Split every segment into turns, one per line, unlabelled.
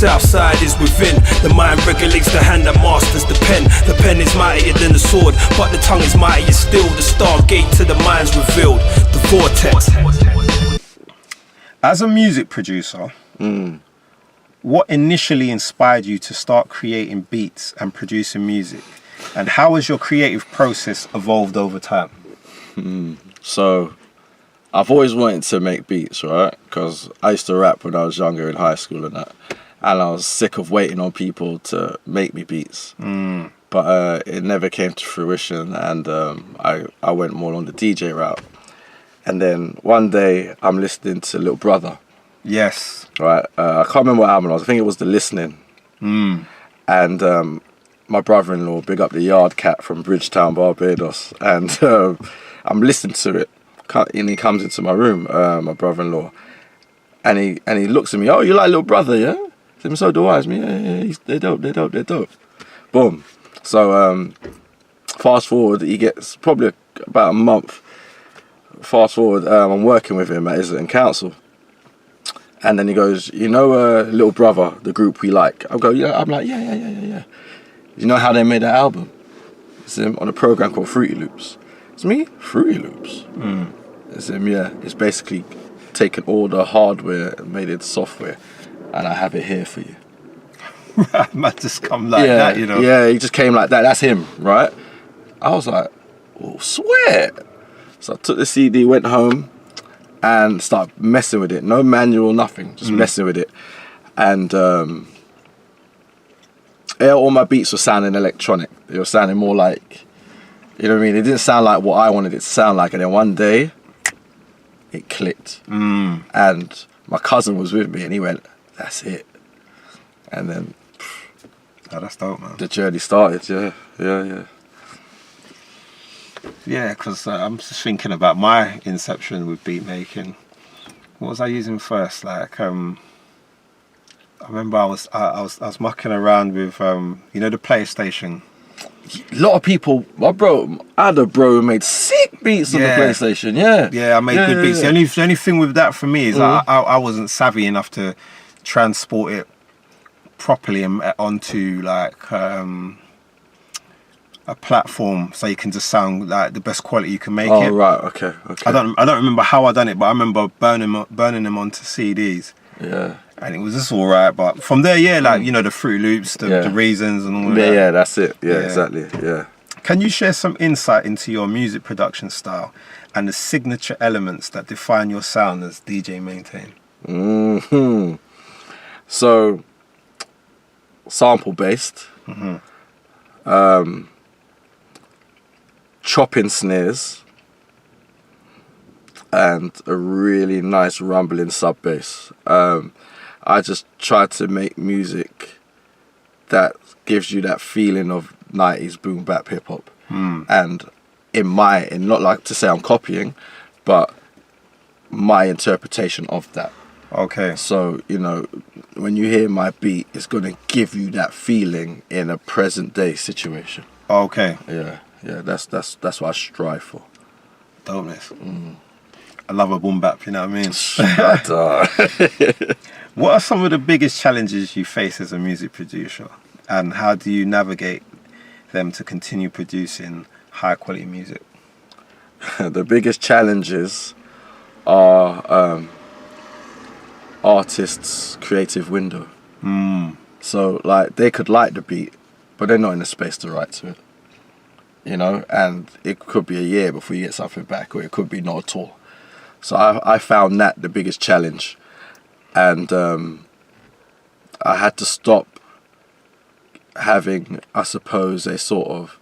south side is within. The mind regulates the hand that masters the pen. The pen is mightier than the sword, but the tongue is mightier still. The stargate to the mind's revealed. The vortex.
As a music producer, what initially inspired you to start creating beats and producing music? And how has your creative process evolved over time?
So, I've always wanted to make beats, right? Because I used to rap when I was younger in high school and that. And I was sick of waiting on people to make me beats. But it never came to fruition, and I went more on the DJ route. And then one day, I'm listening to Little Brother.
Yes.
Right? I can't remember what album it was. I think it was The Listening. And my brother-in-law, big up the Yard Cat from Bridgetown, Barbados. And I'm listening to it. And he comes into my room, my brother-in-law. And he looks at me, oh, you like Little Brother, yeah? I said, so do I. Yeah, they're dope. Boom. So, fast forward, he gets probably about a month. Fast forward, I'm working with him at Islington Council. And then he goes, you know Little Brother, the group we like? I go, yeah. I'm like, yeah. You know how they made that album? It's him on a program called Fruity Loops. It's me? Fruity Loops. It's him, yeah. It's basically taken all the hardware and made it software. And I have it here for you.
Man, just come like that, you know?
Yeah, he just came like that. That's him, right? I was like, oh, swear. So I took the CD, went home, and started messing with it. No manual, nothing. Just messing with it. And all my beats were sounding electronic. They were sounding more like, you know what I mean? It didn't sound like what I wanted it to sound like. And then one day, it clicked. And my cousin was with me, and he went, that's it. And then...
Oh, that's dope, man.
The journey started, yeah.
Yeah, because I'm just thinking about my inception with beat making. What was I using first? Like, I remember I was mucking around with, you know, the PlayStation.
A lot of people, I had a bro who made sick beats on the PlayStation,
Yeah, I made good beats.
Yeah.
The only thing with that for me is I wasn't savvy enough to transport it properly onto like a platform so you can just sound like the best quality you can make it.
Oh right, okay.
I don't remember how I done it, but I remember burning them onto CDs.
Yeah.
And it was just alright, but from there, like you know, the Fruit Loops, the Reasons, and all that.
Yeah, that's it. Yeah, exactly. Yeah.
Can you share some insight into your music production style and the signature elements that define your sound as DJ Maintain?
So, sample based, chopping snares, and a really nice rumbling sub bass. I just try to make music that gives you that feeling of 90s boom bap hip hop. And not like to say I'm copying, but my interpretation of that.
Okay.
So, you know, when you hear my beat, it's going to give you that feeling in a present day situation.
Okay.
Yeah, that's what I strive for.
Dopeness. I love a boom bap, you know what I mean?
Shut up.
What are some of the biggest challenges you face as a music producer? And how do you navigate them to continue producing high quality music?
The biggest challenges are artists' creative window. So like they could like the beat, but they're not in the space to write to it. You know, and it could be a year before you get something back, or it could be not at all. So I found that the biggest challenge, and I had to stop having, I suppose, a sort of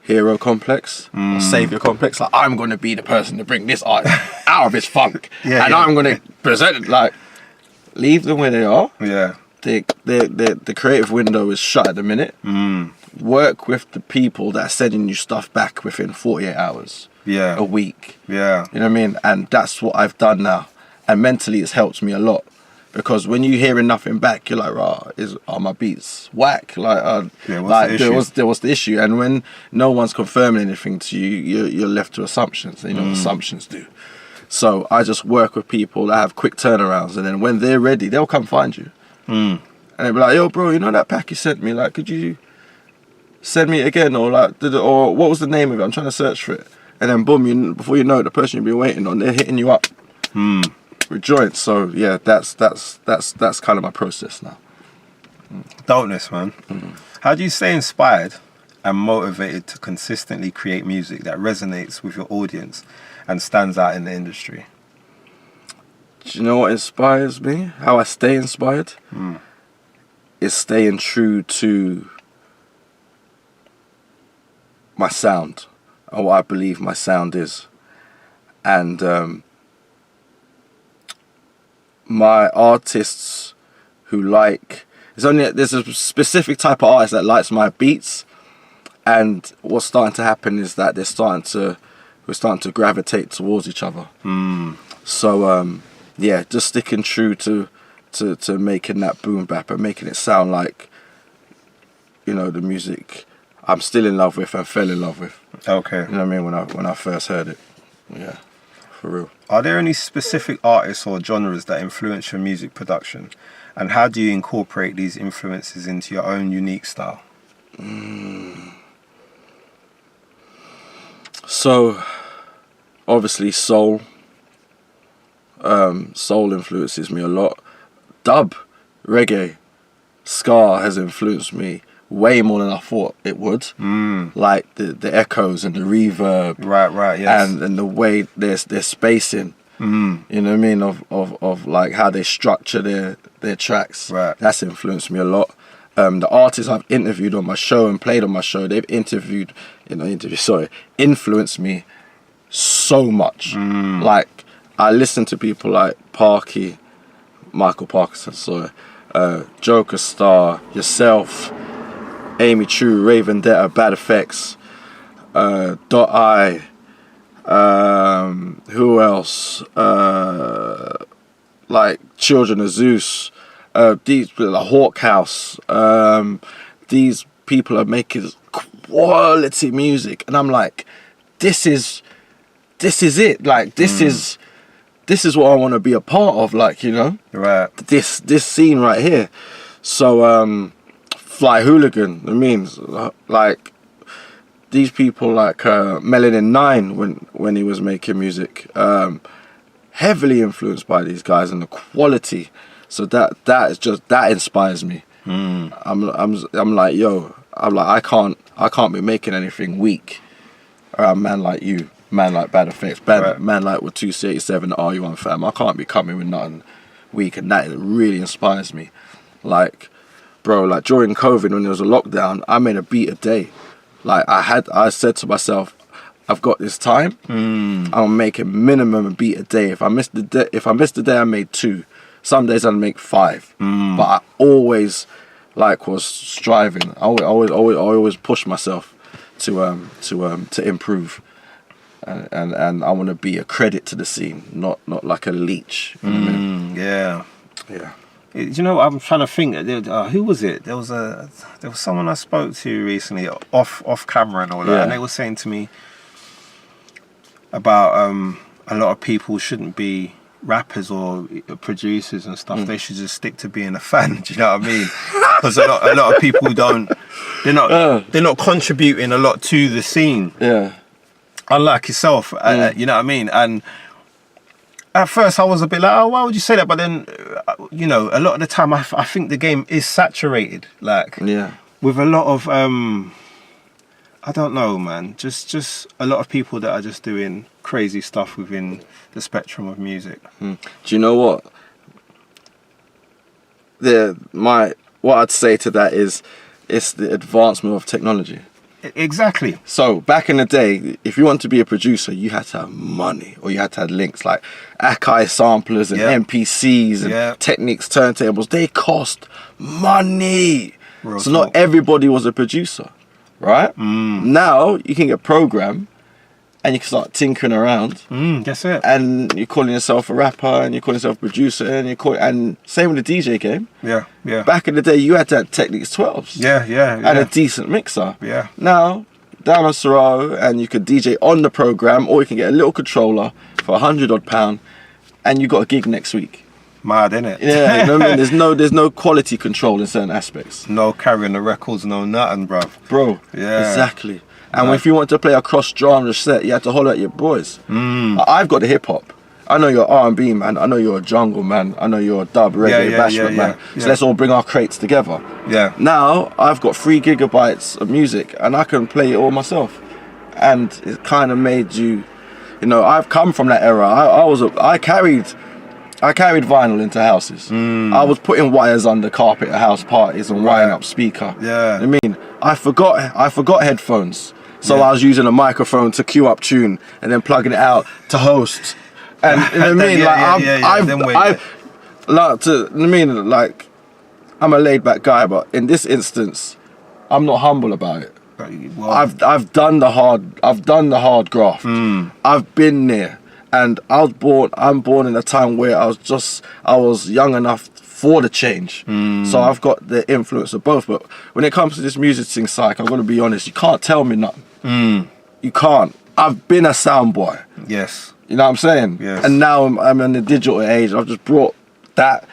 hero complex, or savior complex. Like, I'm going to be the person to bring this artist out of his funk, I'm going to present it. Like, leave them where they are.
Yeah.
The creative window is shut at the minute. Work with the people that are sending you stuff back within 48 hours.
Yeah.
A week.
Yeah.
You know what I mean? And that's what I've done now. And mentally it's helped me a lot. Because when you're hearing nothing back, you're like, are my beats whack? Like, there was the issue. And when no one's confirming anything to you, you're left to assumptions. You know what assumptions do. So I just work with people that have quick turnarounds, and then when they're ready, they'll come find you. And And they'd be like, yo, bro, you know that pack you sent me? Like, could you send me it again? Or like, or what was the name of it? I'm trying to search for it. And then boom, before you know it, the person you've been waiting on, they're hitting you up with joints. So yeah, that's kind of my process now.
Dopeness, man. How do you stay inspired and motivated to consistently create music that resonates with your audience and stands out in the industry?
Do you know what inspires me? How I stay inspired? Is staying true to my sound and what I believe my sound is. And my artists who like... There's a specific type of artist that likes my beats, and what's starting to happen is that we're starting to gravitate towards each other. So yeah, just sticking true to making that boom bap and making it sound like, you know, the music I'm still in love with and fell in love with.
Okay.
You know what I mean? When I first heard it. Yeah, for real.
Are there any specific artists or genres that influence your music production? And how do you incorporate these influences into your own unique style?
So, obviously soul. Soul influences me a lot. Dub, reggae, ska has influenced me way more than I thought it would. Like the echoes and the reverb.
Right, yes.
And the way they're spacing. You know what I mean? Of like how they structure their tracks.
Right.
That's influenced me a lot. The artists I've interviewed on my show and played on my show, they've influenced me so much. Like, I listen to people like Michael Parkinson, Joker Star, yourself, Amy True, Raven Detta, Bad Effects, Dot I, who else? Like Children of Zeus, these like Hawk House. These people are making quality music, and I'm like, this is it. Like this is what I want to be a part of. Like, you know,
Right.
This scene right here. So Fly Hooligan. I mean, like these people like Melanin 9 when he was making music. Heavily influenced by these guys and the quality, so that inspires me. I'm like, yo, I can't be making anything weak. Man like you, man like Bad Effects, man like with 287 RU1 fam. I can't be coming with nothing weak, and that really inspires me. Like, bro, like during COVID when there was a lockdown, I made a beat a day. Like I said to myself, I've got this time. I'm making minimum a beat a day. If I missed the day, I made 2. Some days I'd make 5. But I always was striving. I always push myself to improve. And I want to be a credit to the scene, not like a leech. You know what I mean?
Yeah.
Yeah.
Do you know what I'm trying to think? Who was it? There was someone I spoke to recently off camera and all that, and they were saying to me about a lot of people shouldn't be rappers or producers and stuff. They should just stick to being a fan. Do you know what I mean? Because a lot of people they're not contributing a lot to the scene.
Yeah.
Unlike yourself, you know what I mean? And at first I was a bit like, oh, why would you say that? But then, you know, a lot of the time I think the game is saturated. Like, with a lot of, I don't know, man. Just a lot of people that are just doing crazy stuff within the spectrum of music.
Do you know what? What I'd say to that is, it's the advancement of technology.
Exactly.
So back in the day, if you want to be a producer, you had to have money, or you had to have links like Akai samplers and MPCs and Technics turntables. They cost money. So not everybody was a producer, right? Now you can get a program and you can start tinkering around.
That's it.
And you're calling yourself a rapper, and you're calling yourself a producer, and same with the DJ game.
Yeah.
Back in the day, you had to have Technics 12s.
Yeah.
And a decent mixer.
Yeah.
Now, down on Serato, and you could DJ on the program, or you can get a little controller for £100 odd, and you got a gig next week.
Mad, innit?
Yeah, you know what I mean? There's no quality control in certain aspects.
No carrying the records, no nothing, bruv.
Bro,
Yeah.
exactly. And if you want to play a cross-genre set, you have to holler at your boys. I've got the hip-hop. I know you're R&B man, I know you're a jungle man, I know you're a dub, reggae, bashment man. So let's all bring our crates together.
Yeah.
Now, I've got 3 gigabytes of music and I can play it all myself. And it kind of made you know, I've come from that era. I carried vinyl into houses. I was putting wires under carpet at house parties and wiring up speaker.
Yeah.
I mean, I forgot headphones. So I was using a microphone to cue up tune and then plugging it out to host. And you know what I mean? Like, I'm a laid back guy, but in this instance, I'm not humble about it.
Well,
I've done the hard graft. I've been there, and I'm born in a time where I was young enough for the change. So I've got the influence of both. But when it comes to this music thing, Psych, I'm gonna be honest, you can't tell me nothing. You can't. I've been a sound boy.
Yes.
You know what I'm saying?
Yes.
And now I'm in the digital age. I've just brought that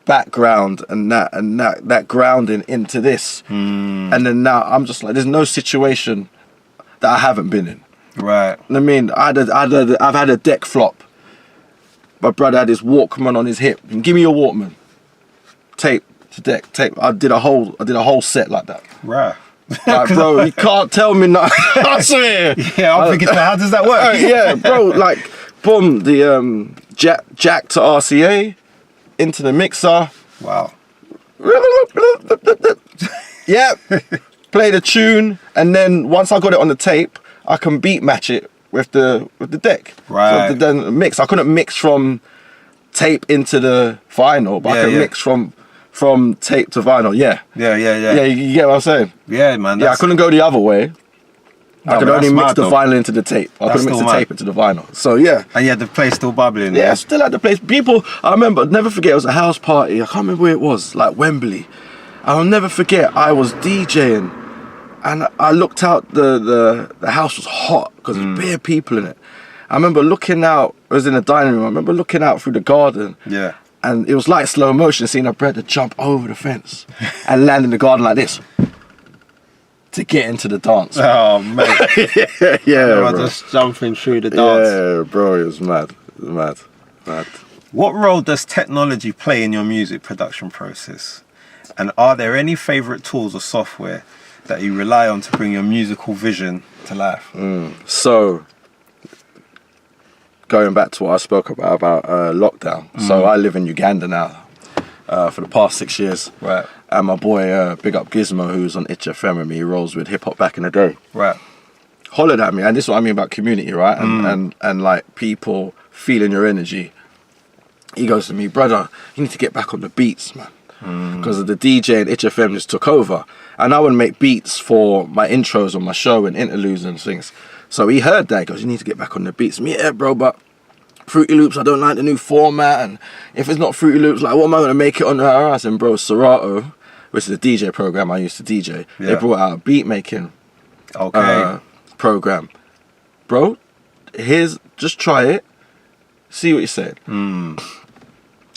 background and that grounding into this. And then now I'm just like, there's no situation that I haven't been in.
Right.
I mean, I've had a deck flop. My brother had his Walkman on his hip. Give me your Walkman. Tape to deck, tape. I did a whole set like that.
Right.
Like, bro, you can't tell me nothing. I swear.
Yeah, I'm thinking, how does that work?
Yeah, bro, like, boom, the jack to RCA into the mixer.
Wow.
Yeah, play the tune, and then once I got it on the tape, I can beat match it with the deck.
Right.
So then mix. I couldn't mix from tape into the vinyl, but I can mix from tape to vinyl. Yeah, you get what I'm saying?
Yeah, man.
I couldn't go the other way. I could only mix the vinyl into the tape. I couldn't mix the tape into the vinyl. So yeah.
And yeah, the place still bubbling.
Yeah, still at the place. People, I remember, never forget, it was a house party. I can't remember where it was, like Wembley. I'll never forget, I was DJing and I looked out, the house was hot because there's bare people in it. I remember looking out, it was in the dining room, I remember looking out through the garden.
Yeah.
And it was like slow motion, seeing a brother jump over the fence and land in the garden like this to get into the dance.
Oh, mate.
Yeah, bro.
Just jumping through the dance.
Yeah, bro, it was mad. It was mad.
What role does technology play in your music production process? And are there any favourite tools or software that you rely on to bring your musical vision to life?
So, going back to what I spoke about lockdown. So I live in Uganda now for the past 6 years.
Right.
And my boy, big up Gizmo, who's on Itch FM with me, he rolls with hip hop back in the day.
Right.
Hollered at me, and this is what I mean about community, right? And like people feeling your energy. He goes to me, brother, you need to get back on the beats, man. Because the DJ and Itch FM just took over. And I would make beats for my intros on my show and interludes and things. So he heard that, he goes, you need to get back on the beats. Me, yeah, bro, but Fruity Loops, I don't like the new format. And if it's not Fruity Loops, like, what am I going to make it on the ass? And bro, Serato, which is a DJ program I used to DJ, they brought out a beat making program. Bro, just try it, see what you said.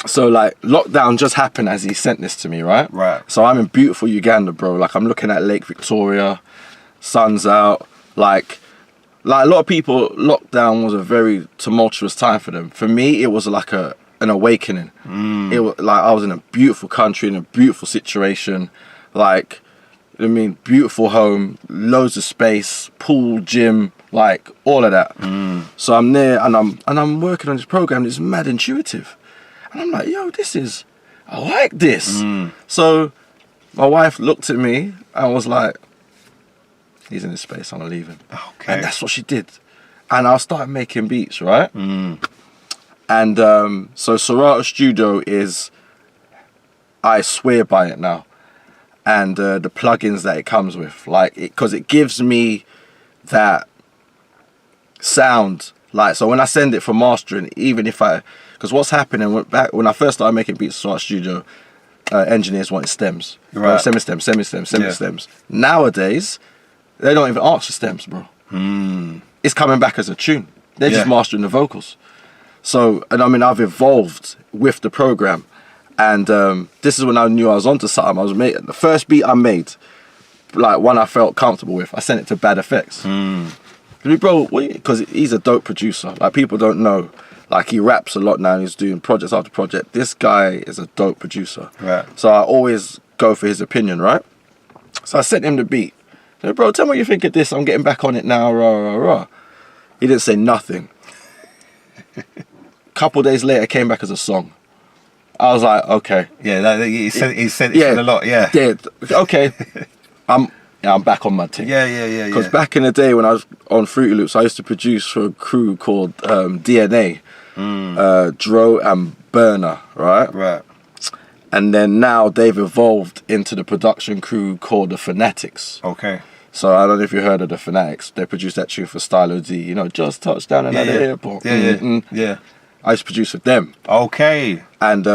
So like lockdown just happened as he sent this to me, right?
Right.
So I'm in beautiful Uganda, bro. Like I'm looking at Lake Victoria, sun's out. Like a lot of people, lockdown was a very tumultuous time for them. For me, it was like an awakening. It was like I was in a beautiful country, in a beautiful situation. Like, I mean, beautiful home, loads of space, pool, gym, like all of that. So I'm there and I'm working on this program. It's mad intuitive. And I'm like, yo, I like this. So my wife looked at me and was like, he's in this space, I'm gonna leave him.
Okay.
And that's what she did. And I started making beats, right? And so Serato Studio I swear by it now. And the plugins that it comes with, like, because it gives me that sound. Like, so when I send it for mastering, even if because what's happening when I first started making beats for Serato Studio, engineers wanted stems,
right.
semi-stems. Nowadays, they don't even ask for stems, bro. It's coming back as a tune. They're just mastering the vocals. So, and I mean, I've evolved with the program, and this is when I knew I was onto something. The first beat I made, like one I felt comfortable with, I sent it to Bad Effects. Bro, because he's a dope producer. Like, people don't know. Like, he raps a lot now, and he's doing projects after project. This guy is a dope producer.
Right.
So I always go for his opinion, right? So I sent him the beat. I said, bro, tell me what you think of this. I'm getting back on it now, rah, rah, rah. He didn't say nothing. Couple days later, it came back as a song. I was like, okay.
Yeah, he said it a lot, yeah.
Yeah, okay. I'm back on my team.
Yeah.
Because back in the day when I was on Fruity Loops, I used to produce for a crew called DNA, Dro and Burner, right?
Right.
And then now they've evolved into the production crew called the Fanatics.
Okay.
So I don't know if you heard of the Fanatics. They produced that tune for Stylo D, you know, just touched down at the airport.
Yeah.
I used to produce with them.
Okay.
And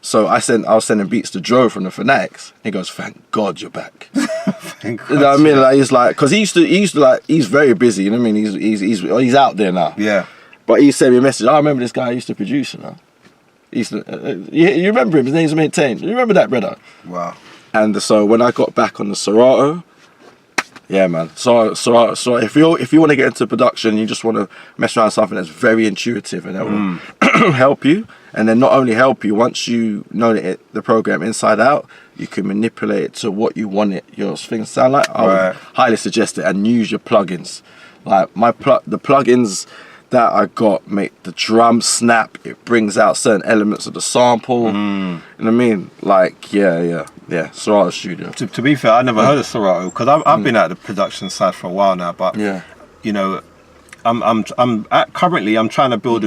so I was sending beats to Dro from the Fanatics. He goes, "Thank God you're back."
Thank God.
You know what I mean? Like, he's like, because he used to like, he's very busy. You know what I mean? He's out there now.
Yeah.
But he sent me a message. I remember this guy I used to produce. You know, he used to, you remember him? His name's Maintain. You remember that, brother?
Wow.
And so when I got back on the Serato, yeah, man. So if you want to get into production, you just want to mess around with something that's very intuitive and that will help you. And then not only help you, once you know the program inside out, you can manipulate it to what you want your things to sound like. I would highly suggest it, and use your plugins. Like the plugins that I got make the drum snap. It brings out certain elements of the sample. You know what I mean? Like, yeah. Serato Studio.
To be fair, I never heard of Serato because I've been at the production side for a while now. But you know, currently I'm trying to build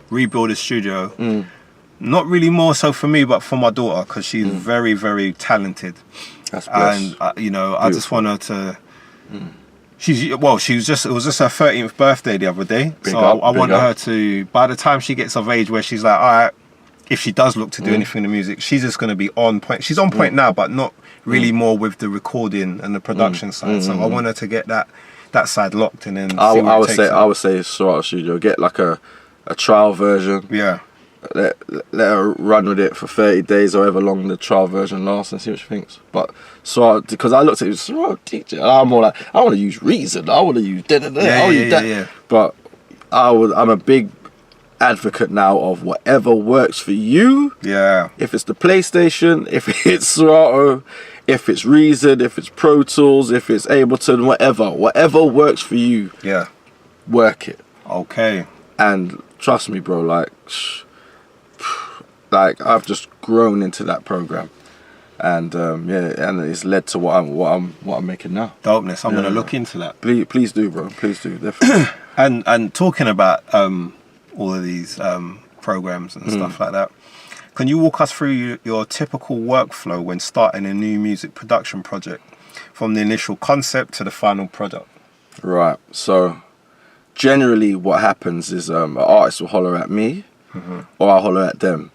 rebuild a studio. Not really more so for me, but for my daughter, because she's very, very talented.
That's blessed.
And you know, I just want her to. It was just her 13th birthday the other day. I want her to, by the time she gets of age where she's like, all right, if she does look to do anything in the music, she's just going to be on point. She's on point now, but not really more with the recording and the production side. So I want her to get that side locked, and then I
would say Serato Studio, get like a trial version.
Yeah.
Let her run with it for 30 days or however long the trial version lasts, and see what she thinks. But because I looked at it, Serato teacher, and I'm more like, I want to use Reason, I want to use that. But I'm a big advocate now of whatever works for you.
Yeah.
If it's the PlayStation, if it's Serato, if it's Reason, if it's Pro Tools, if it's Ableton, whatever works for you.
Yeah.
Work it.
Okay.
And trust me, bro, like I've just grown into that program, and and it's led to what I'm making now.
Dopeness. I'm gonna look into that.
Please do, bro. Please do, definitely.
and talking about all of these programs and stuff like that, can you walk us through your typical workflow when starting a new music production project, from the initial concept to the final product?
Right. So generally, what happens is an artist will holler at me, or I'll holler at them.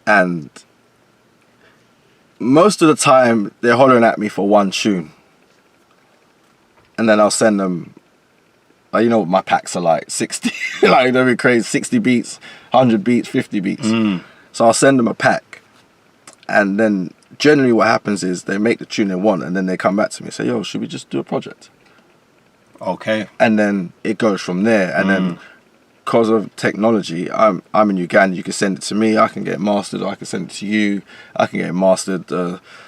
And most of the time, they're hollering at me for one tune. And then I'll send them, like, you know what my packs are like, 60, like they're really crazy, 60 beats, 100 beats, 50 beats. So I'll send them a pack. And then generally what happens is they make the tune they want, and then they come back to me and say, yo, should we just do a project?
Okay.
And then it goes from there. And then because of technology, I'm in Uganda, you can send it to me, I can get it mastered, or I can send it to you, I can get it mastered.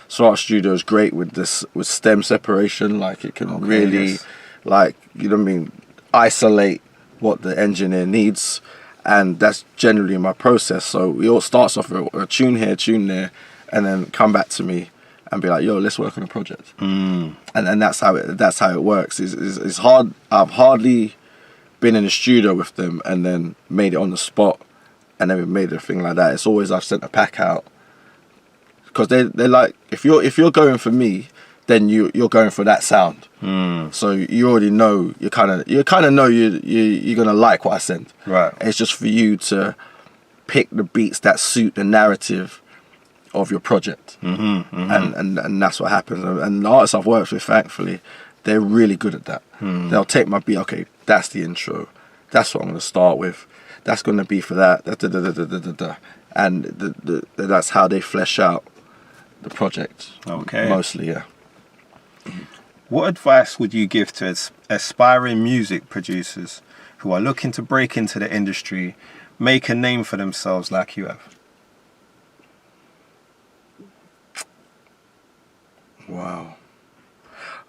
Serato Studio is great with stem separation, like it can really, like, you know what I mean, isolate what the engineer needs, and that's generally my process. So it all starts off with a tune here, tune there, and then come back to me and be like, yo, let's work on a project. And that's how it works. It's hard. I've hardly been in the studio with them and then made it on the spot, and then we made a thing like that. It's always I've sent a pack out, because they're like, if you're going for me, then you're going for that sound. So you already know, you kind of know you're gonna like what I send. Right. It's just for you to pick the beats that suit the narrative of your project. And that's what happens. And the artists I've worked with, thankfully, they're really good at that. They'll take my beat, okay, that's the intro, that's what I'm going to start with, that's going to be for that, and that's how they flesh out the project.
Okay.
Mostly, yeah.
What advice would you give to aspiring music producers who are looking to break into the industry, make a name for themselves like you have?
Wow.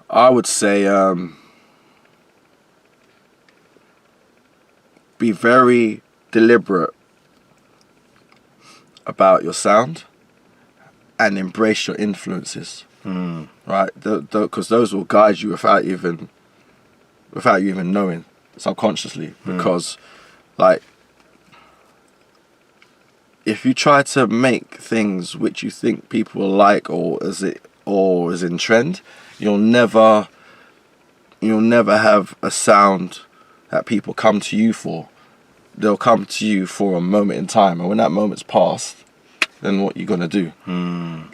I would say be very deliberate about your sound and embrace your influences. Right? Because those will guide you without you even knowing, subconsciously. Because like, if you try to make things which you think people will like or is in trend, you'll never have a sound that people come to you for. They'll come to you for a moment in time, and when that moment's passed, then what you gonna do?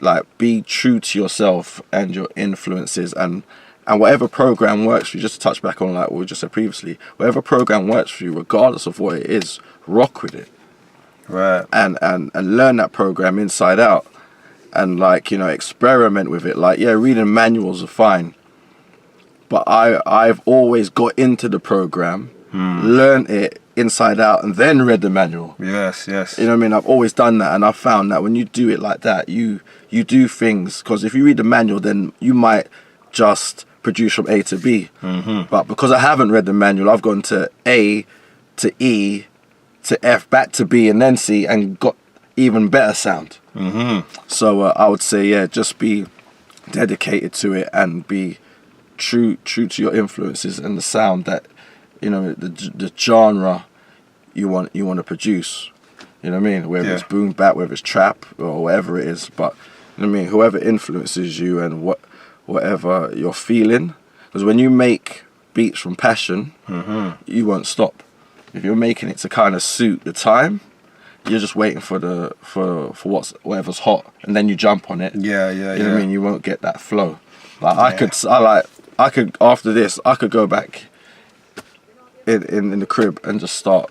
Like, be true to yourself and your influences, and whatever program works for you. Just to touch back on like what we just said previously, whatever program works for you, regardless of what it is, rock with it.
Right.
And learn that program inside out, and like, you know, experiment with it. Like, yeah, reading manuals are fine, but I've always got into the program, learned it inside out, and then read the manual.
Yes.
You know what I mean? I've always done that, and I've found that when you do it like that, you do things, because if you read the manual, then you might just produce from A to B. But because I haven't read the manual, I've gone to A to E to F, back to B, and then C, and got even better sound. So I would say, yeah, just be dedicated to it and be true to your influences and the sound that, you know, the genre you want to produce. You know what I mean? Whether it's boom bap, whether it's trap, or whatever it is. But you know what I mean, whoever influences you and whatever you're feeling, because when you make beats from passion, you won't stop. If you're making it to kind of suit the time, you're just waiting for whatever's hot, and then you jump on it. You know what I mean? You won't get that flow. Like I could after this, I could go back in the crib and just start,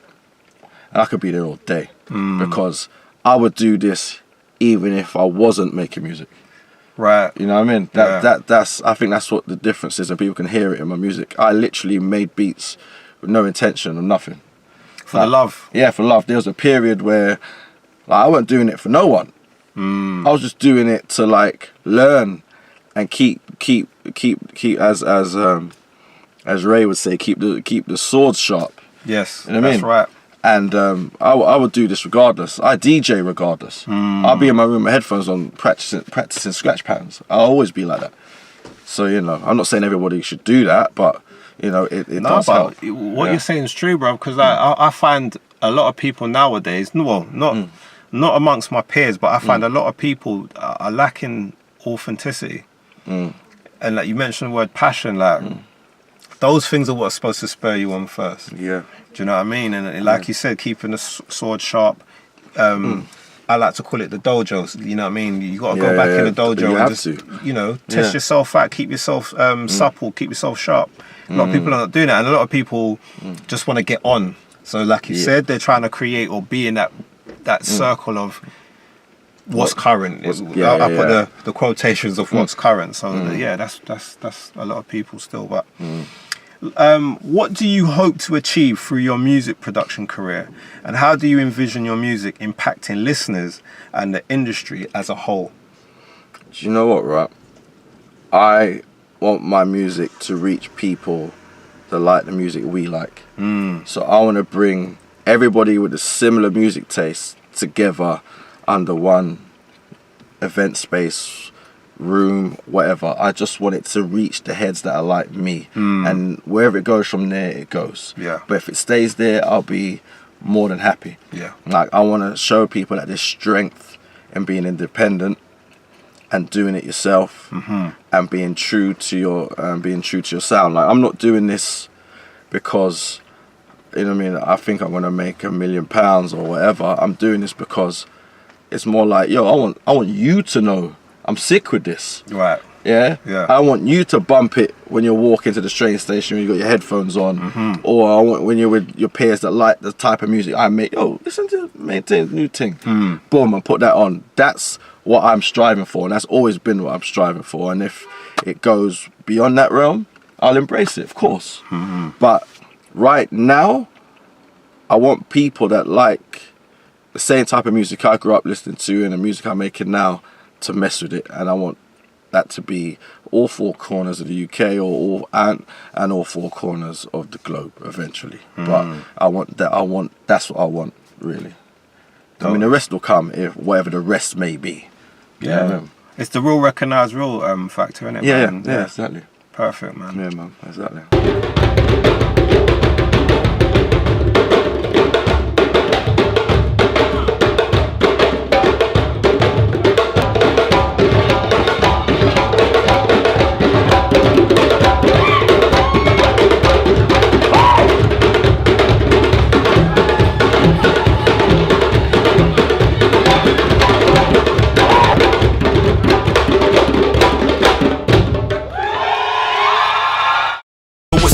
and I could be there all day, because I would do this even if I wasn't making music.
Right.
You know what I mean? That's I think that's what the difference is, and people can hear it in my music. I literally made beats with no intention of nothing.
For the love.
Yeah, for love. There was a period where like, I wasn't doing it for no one. I was just doing it to like learn and keep as Ray would say, keep the swords sharp.
Yes,
you know what I mean?
Right.
And I would do this regardless. I DJ regardless. I'll be in my room with headphones on, practicing scratch patterns. I'll always be like that. So, you know, I'm not saying everybody should do that, but you know, it does help.
What you're saying is true, bro, because I find a lot of people nowadays, well, not amongst my peers, but I find a lot of people are lacking authenticity. And like you mentioned the word passion, like those things are what's supposed to spur you on first. Yeah. Do you know what I mean? And like you said, keeping the sword sharp. I like to call it the dojos. You know what I mean? You got to go back in the dojo and just, you know, test yourself out, keep yourself supple, keep yourself sharp. A lot of people are not doing that, and a lot of people just want to get on. So, like you said, they're trying to create or be in that circle of what's current. I put the quotations of what's current. So that's a lot of people still. But what do you hope to achieve through your music production career, and how do you envision your music impacting listeners and the industry as a whole?
Do you know what, right? I want my music to reach people that like the music we like. So I want to bring everybody with a similar music taste together under one event space, room, whatever. I just want it to reach the heads that are like me, and wherever it goes from there, it goes. But if it stays there, I'll be more than happy. Like, I want to show people that there's strength in being independent and doing it yourself, and being true to your sound. Like, I'm not doing this because, you know what I mean, I think I'm gonna make £1 million or whatever. I'm doing this because it's more like, yo, I want you to know I'm sick with this.
Right.
Yeah?
Yeah.
I want you to bump it when you're walking to the train station when you got your headphones on. Or I want when you're with your peers that like the type of music I make. Oh, listen to Maintain's new thing. Boom, and put that on. That's what I'm striving for, and that's always been what I'm striving for. And if it goes beyond that realm, I'll embrace it, of course. But right now, I want people that like the same type of music I grew up listening to and the music I'm making now to mess with it. And I want that to be all four corners of the UK or all four corners of the globe eventually. But that's what I want, really. I mean, the rest will come if whatever the rest may be.
Yeah. It's the real recognised real factor, isn't it?
Yeah,
man?
yeah, exactly.
Perfect, man.
Yeah, man, exactly.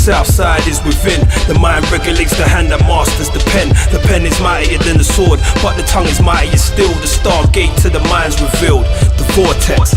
Outside is within. The mind regulates the hand that masters the pen. The pen is mightier than the sword, but the tongue is mightier still. The stargate to the mind's revealed. The vortex.